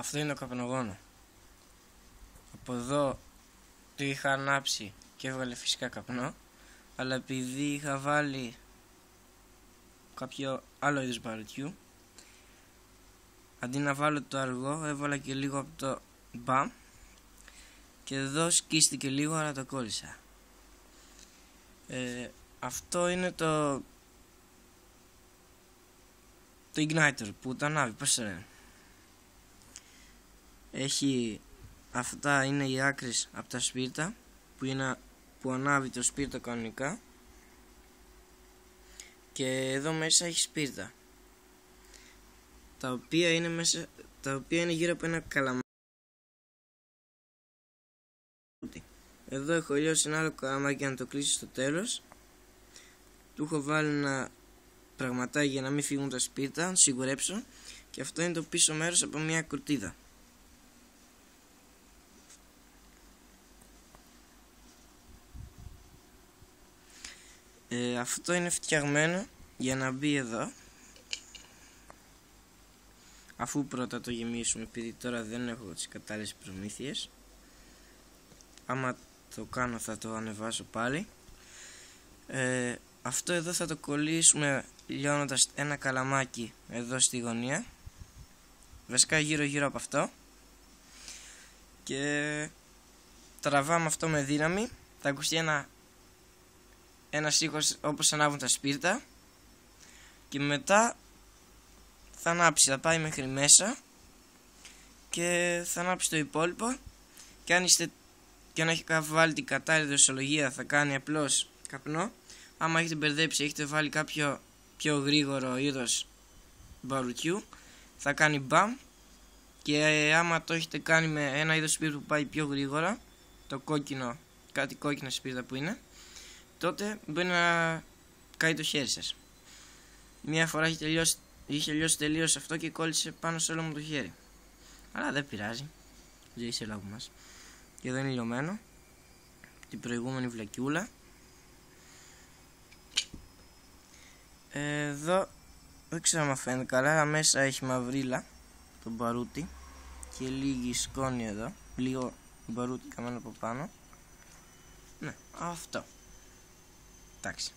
Αυτό είναι το καπνογόνο. Από εδώ το είχα ανάψει και έβγαλε φυσικά καπνό, αλλά επειδή είχα βάλει κάποιο άλλο είδος μπαρουτιού, αντί να βάλω το αργό έβαλα και λίγο από το μπαμ και εδώ σκίστηκε λίγο, αλλά το κόλλησα. Αυτό είναι το igniter που το ανάβει, πώς το λένε. Έχει, αυτά είναι οι άκρες από τα σπίρτα που ανάβει το σπίρτο κανονικά, και εδώ μέσα έχει σπίρτα τα οποία είναι γύρω από ένα καλαμάκι. Εδώ έχω λιώσει ένα άλλο καλαμάκι για να το κλείσει στο τέλος. Του έχω βάλει ένα πραγματάκι για να μην φύγουν τα σπίρτα, να το σιγουρέψω, και αυτό είναι το πίσω μέρος από μια κουρτίδα. Αυτό είναι φτιαγμένο για να μπει εδώ, αφού πρώτα το γεμίσουμε, επειδή τώρα δεν έχω τις κατάλληλες προμήθειες. Άμα το κάνω θα το ανεβάσω πάλι. Αυτό εδώ θα το κολλήσουμε λιώνοντας ένα καλαμάκι εδώ στη γωνία, βασικά γύρω από αυτό, και τραβάμε αυτό με δύναμη. Θα ακουστεί ένας ήχος όπως ανάβουν τα σπίρτα, και μετά θα ανάψει, θα πάει μέχρι μέσα και θα ανάψει το υπόλοιπο, και αν έχει βάλει την κατάλληλη δοσολογία θα κάνει απλώς καπνό. Άμα έχετε μπερδέψει, έχετε βάλει κάποιο πιο γρήγορο είδος μπαρουτιού, θα κάνει μπαμ, και άμα το έχετε κάνει με ένα είδος σπίρτου που πάει πιο γρήγορα, το κόκκινο, κάτι κόκκινα σπίρτα που είναι, τότε μπορεί να κάει το χέρι σας. Μία φορά είχε λιώσει τελείως αυτό και κόλλησε πάνω σε όλο μου το χέρι, αλλά δεν πειράζει, ζωή σε λόγου μας. Και εδώ είναι λιωμένο την προηγούμενη βλακιούλα. Εδώ δεν ξέρω αν φαίνεται καλά, αλλά μέσα έχει μαυρίλα το μπαρούτι και λίγη σκόνη εδώ, λίγο μπαρούτι καμένο από πάνω. Ναι, αυτό. Εντάξει.